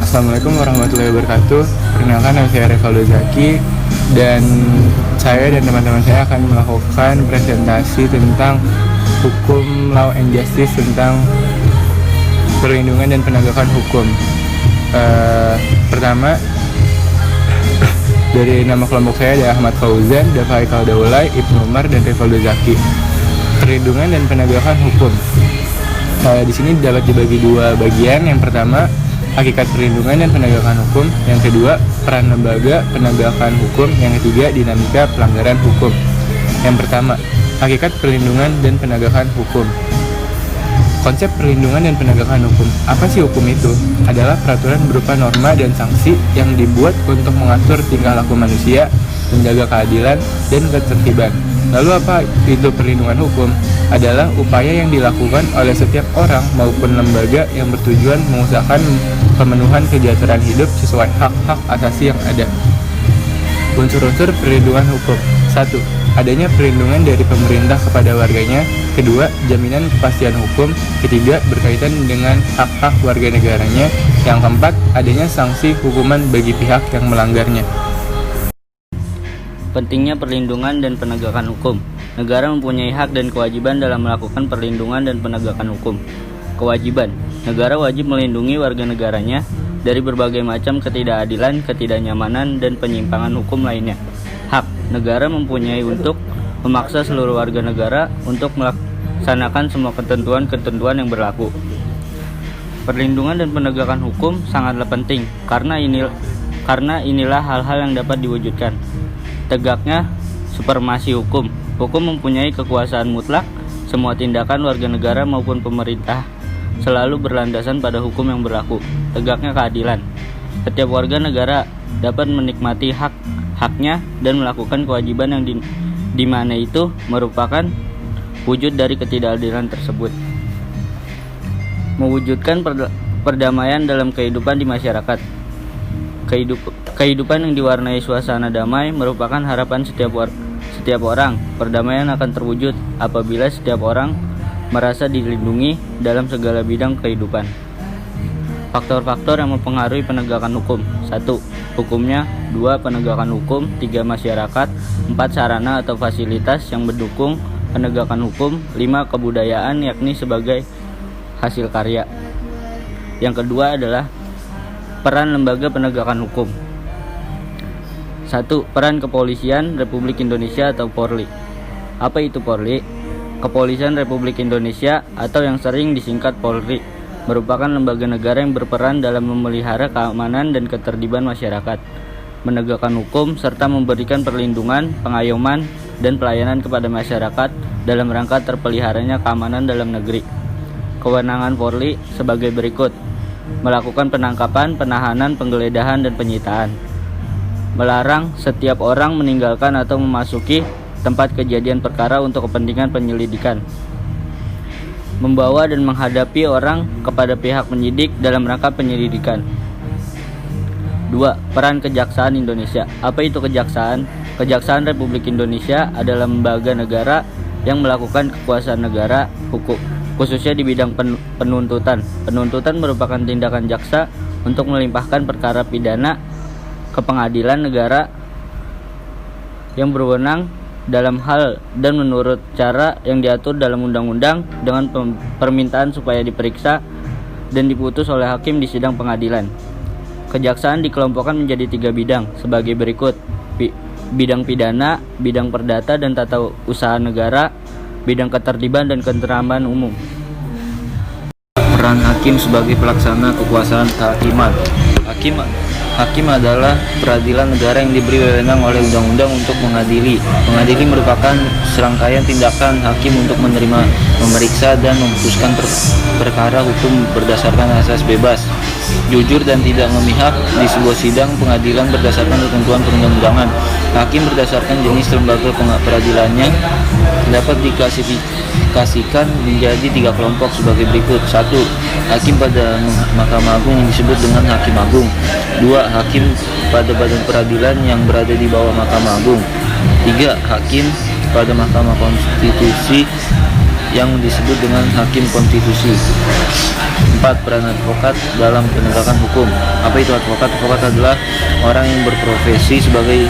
Assalamualaikum warahmatullahi wabarakatuh. Perkenalkan, nama saya Revaldo Zaki dan saya dan teman-teman saya akan melakukan presentasi tentang hukum law and justice tentang perlindungan dan penegakan hukum. Pertama, dari nama kelompok saya ada Ahmad Fauzan, Dafa Haikal Daulay, Ibnu Umar, dan Revaldo Zaki. Perlindungan dan penegakan hukum. Di sini dapat dibagi dua bagian. Yang pertama, hakikat perlindungan dan penegakan hukum. Yang kedua, peran lembaga penegakan hukum. Yang ketiga, dinamika pelanggaran hukum. Yang pertama, hakikat perlindungan dan penegakan hukum. Konsep perlindungan dan penegakan hukum. Apa sih hukum itu? Adalah peraturan berupa norma dan sanksi yang dibuat untuk mengatur tingkah laku manusia, menjaga keadilan dan ketertiban. Lalu apa itu perlindungan hukum? Adalah upaya yang dilakukan oleh setiap orang maupun lembaga yang bertujuan mengusahakan pemenuhan kesejahteraan hidup sesuai hak-hak asasi yang ada. Unsur-unsur perlindungan hukum. 1. Adanya perlindungan dari pemerintah kepada warganya. Kedua, jaminan kepastian hukum. Ketiga, berkaitan dengan hak-hak warga negaranya. Yang keempat, adanya sanksi hukuman bagi pihak yang melanggarnya. Pentingnya perlindungan dan penegakan hukum. Negara mempunyai hak dan kewajiban dalam melakukan perlindungan dan penegakan hukum. Kewajiban. Negara wajib melindungi warga negaranya dari berbagai macam ketidakadilan, ketidaknyamanan, dan penyimpangan hukum lainnya. Hak. Negara mempunyai untuk memaksa seluruh warga negara untuk melaksanakan semua ketentuan-ketentuan yang berlaku. Perlindungan dan penegakan hukum sangatlah penting karena inilah hal-hal yang dapat diwujudkan. Tegaknya supremasi hukum. Hukum mempunyai kekuasaan mutlak. Semua tindakan warga negara maupun pemerintah selalu berlandasan pada hukum yang berlaku. Tegaknya keadilan. Setiap warga negara dapat menikmati hak-haknya dan melakukan kewajiban yang di mana itu merupakan wujud dari ketidakadilan tersebut. Mewujudkan perdamaian dalam kehidupan di masyarakat. Kehidupan yang diwarnai suasana damai merupakan harapan setiap orang. Perdamaian akan terwujud apabila setiap orang merasa dilindungi dalam segala bidang kehidupan. Faktor-faktor yang mempengaruhi penegakan hukum. 1. Hukumnya. 2. Penegakan hukum. 3. Masyarakat. 4. Sarana atau fasilitas yang mendukung penegakan hukum. 5. Kebudayaan, yakni sebagai hasil karya. Yang kedua adalah peran lembaga penegakan hukum. 1. Peran Kepolisian Republik Indonesia atau Polri. Apa itu Polri? Kepolisian Republik Indonesia atau yang sering disingkat Polri merupakan lembaga negara yang berperan dalam memelihara keamanan dan ketertiban masyarakat, menegakkan hukum, serta memberikan perlindungan, pengayoman, dan pelayanan kepada masyarakat dalam rangka terpeliharanya keamanan dalam negeri. Kewenangan Polri sebagai berikut: melakukan penangkapan, penahanan, penggeledahan, dan penyitaan. Melarang setiap orang meninggalkan atau memasuki tempat kejadian perkara untuk kepentingan penyelidikan. Membawa dan menghadapi orang kepada pihak penyidik dalam rangka penyelidikan. 2. Peran Kejaksaan Indonesia. Apa itu kejaksaan? Kejaksaan Republik Indonesia adalah lembaga negara yang melakukan kekuasaan negara hukum, khususnya di bidang penuntutan. Penuntutan merupakan tindakan jaksa untuk melimpahkan perkara pidana ke pengadilan negara yang berwenang dalam hal dan menurut cara yang diatur dalam undang-undang dengan permintaan supaya diperiksa dan diputus oleh hakim di sidang pengadilan. Kejaksaan dikelompokkan menjadi 3 bidang sebagai berikut: bidang pidana, bidang perdata dan tata usaha negara, bidang ketertiban dan ketentraman umum. Peran hakim sebagai pelaksana kekuasaan kehakiman. Hakim adalah peradilan negara yang diberi wewenang oleh undang-undang untuk mengadili. Mengadili merupakan serangkaian tindakan hakim untuk menerima, memeriksa, dan memutuskan perkara hukum berdasarkan asas bebas, jujur, dan tidak memihak di sebuah sidang pengadilan berdasarkan ketentuan perundang-undangan. Hakim berdasarkan jenis lembaga peradilannya dapat diklasifikasikan menjadi 3 kelompok sebagai berikut. 1. Hakim pada Mahkamah Agung yang disebut dengan Hakim Agung. 2. Hakim pada badan peradilan yang berada di bawah Mahkamah Agung. 3. Hakim pada Mahkamah Konstitusi yang disebut dengan hakim konstitusi. 4. Peran advokat dalam penegakan hukum. Apa itu advokat? Advokat adalah orang yang berprofesi sebagai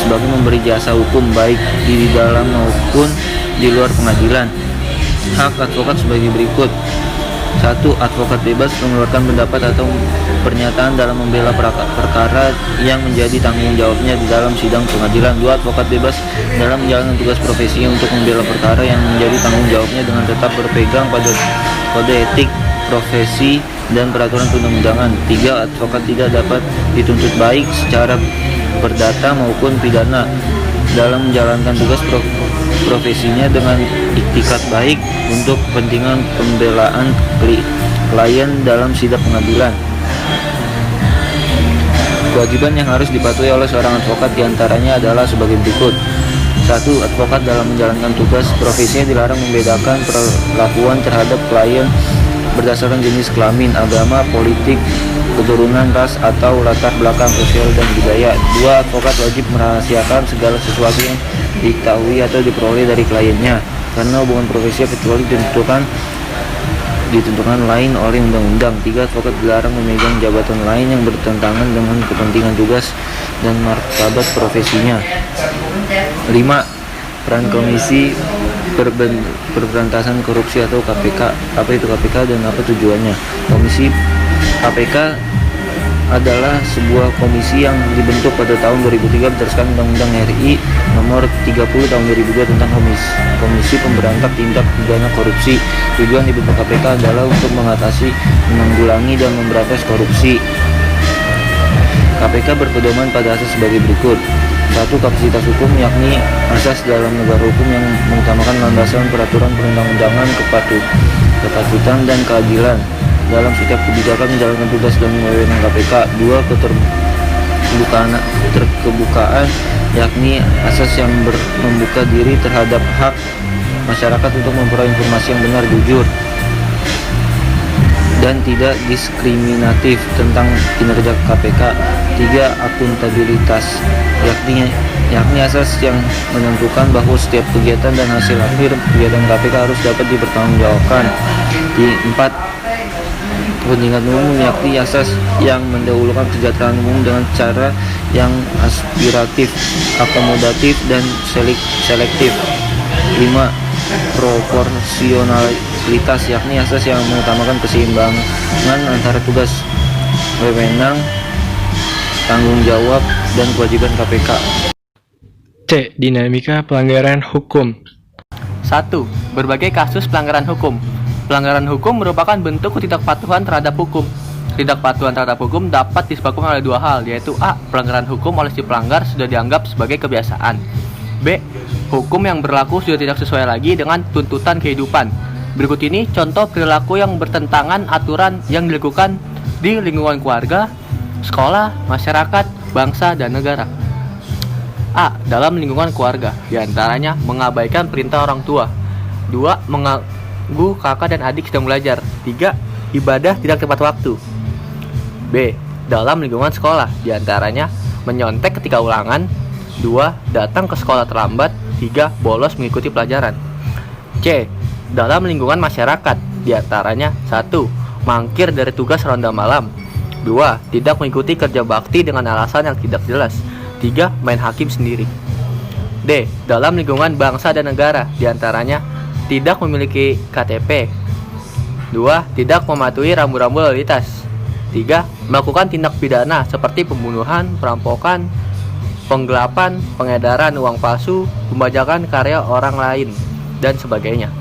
memberi jasa hukum baik di dalam maupun di luar pengadilan. Hak advokat sebagai berikut. 1. Advokat bebas mengeluarkan pendapat atau pernyataan dalam membela perkara yang menjadi tanggung jawabnya di dalam sidang pengadilan. 2. Advokat bebas dalam menjalankan tugas profesinya untuk membela perkara yang menjadi tanggung jawabnya dengan tetap berpegang pada kode etik profesi dan peraturan perundang-undangan. 3. Advokat tidak dapat dituntut baik secara perdata maupun pidana dalam menjalankan tugas profesinya dengan iktikat baik untuk kepentingan pembelaan klien dalam sidang pengadilan. Kewajiban yang harus dipatuhi oleh seorang advokat diantaranya adalah sebagai berikut. 1. Advokat dalam menjalankan tugas profesinya dilarang membedakan perlakuan terhadap klien berdasarkan jenis kelamin, agama, politik, keturunan, ras, atau latar belakang sosial dan budaya. 2. Advokat wajib merahasiakan segala sesuatu yang diketahui atau diperoleh dari kliennya karena hubungan profesi kecuali ditentukan lain oleh undang-undang. 3. Advokat dilarang memegang jabatan lain yang bertentangan dengan kepentingan tugas dan martabat profesinya. 5. Peran Komisi Pemberantasan Korupsi atau KPK. Apa itu KPK dan apa tujuannya? Komisi KPK adalah sebuah komisi yang dibentuk pada tahun 2003 berdasarkan Undang-Undang RI Nomor 30 Tahun 2002 tentang Komisi Pemberantasan Tindak Pidana Korupsi. Tujuan dibentuk KPK adalah untuk mengatasi, menanggulangi, dan memberantas korupsi. KPK berpedoman pada asas sebagai berikut. 1. Kapasitas hukum, yakni asas dalam negara hukum yang mengutamakan landasan peraturan perundang-undangan, kepatutan, dan keadilan dalam setiap kebijakan menjalankan tugas dan wewenang KPK. 2. Keterbukaan, yakni asas yang membuka diri terhadap hak masyarakat untuk memperoleh informasi yang benar, jujur, dan tidak diskriminatif tentang kinerja KPK. 3. Akuntabilitas, yakni asas yang menentukan bahwa setiap kegiatan dan hasil akhir kegiatan KPK harus dapat dipertanggungjawabkan. 4. Kepentingan umum, yakni asas yang mendahulukan kesejahteraan umum dengan cara yang aspiratif, akomodatif, dan selektif. 5. Proporsionalitas, yakni asas yang mengutamakan keseimbangan antara tugas, wewenang, tanggung jawab, dan kewajiban KPK. C. Dinamika pelanggaran hukum. 1. Berbagai kasus pelanggaran hukum. Pelanggaran hukum merupakan bentuk ketidakpatuhan terhadap hukum. Ketidakpatuhan terhadap hukum dapat disebabkan oleh dua hal, yaitu A. Pelanggaran hukum oleh si pelanggar sudah dianggap sebagai kebiasaan. B. Hukum yang berlaku sudah tidak sesuai lagi dengan tuntutan kehidupan. Berikut ini contoh perilaku yang bertentangan aturan yang dilakukan di lingkungan keluarga, sekolah, masyarakat, bangsa, dan negara. A. Dalam lingkungan keluarga, diantaranya mengabaikan perintah orang tua. 2. Mengganggu kakak dan adik sedang belajar. 3. Ibadah tidak tepat waktu. B. Dalam lingkungan sekolah, diantaranya menyontek ketika ulangan. 2. Datang ke sekolah terlambat. 3. Bolos mengikuti pelajaran. C. Dalam lingkungan masyarakat, diantaranya 1. Mangkir dari tugas ronda malam. 2. Tidak mengikuti kerja bakti dengan alasan yang tidak jelas. 3. Main hakim sendiri. D. Dalam lingkungan bangsa dan negara, diantaranya tidak memiliki KTP. 2. Tidak mematuhi rambu-rambu lalu lintas. 3. Melakukan tindak pidana seperti pembunuhan, perampokan, penggelapan, pengedaran uang palsu, pembajakan karya orang lain, dan sebagainya.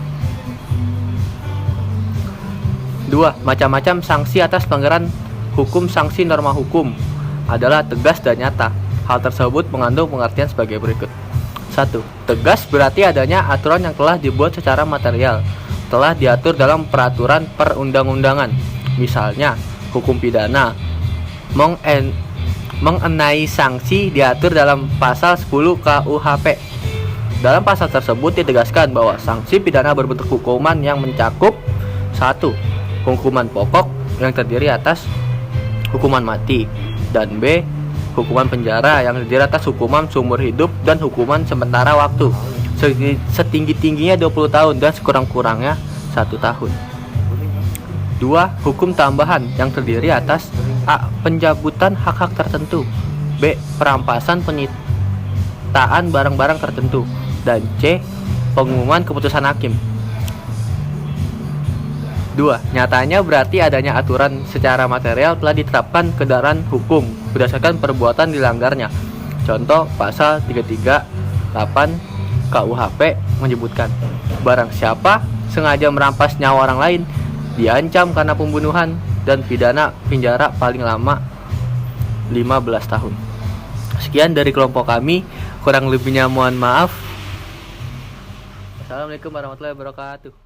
2. Macam-macam sanksi atas pelanggaran hukum. Sanksi norma hukum adalah tegas dan nyata. Hal tersebut mengandung pengertian sebagai berikut. 1. Tegas berarti adanya aturan yang telah dibuat secara material, telah diatur dalam peraturan perundang-undangan. Misalnya, hukum pidana mengenai sanksi diatur dalam pasal 10 KUHP. Dalam pasal tersebut ditegaskan bahwa sanksi pidana berbentuk hukuman yang mencakup 1. Hukuman pokok yang terdiri atas hukuman mati, dan B. Hukuman penjara yang terdiri atas hukuman seumur hidup dan hukuman sementara waktu. setinggi-tingginya 20 tahun dan sekurang-kurangnya 1 tahun. 2. Hukum tambahan yang terdiri atas A. Pencabutan hak-hak tertentu, B. Perampasan penyitaan barang-barang tertentu, dan C. Pengumuman keputusan hakim. 2. Nyatanya berarti adanya aturan secara material telah diterapkan kendaraan hukum berdasarkan perbuatan dilanggarnya. Contoh pasal 338 KUHP menyebutkan barang siapa sengaja merampas nyawa orang lain diancam karena pembunuhan dan pidana penjara paling lama 15 tahun. Sekian dari kelompok kami, kurang lebihnya mohon maaf. Assalamualaikum warahmatullahi wabarakatuh.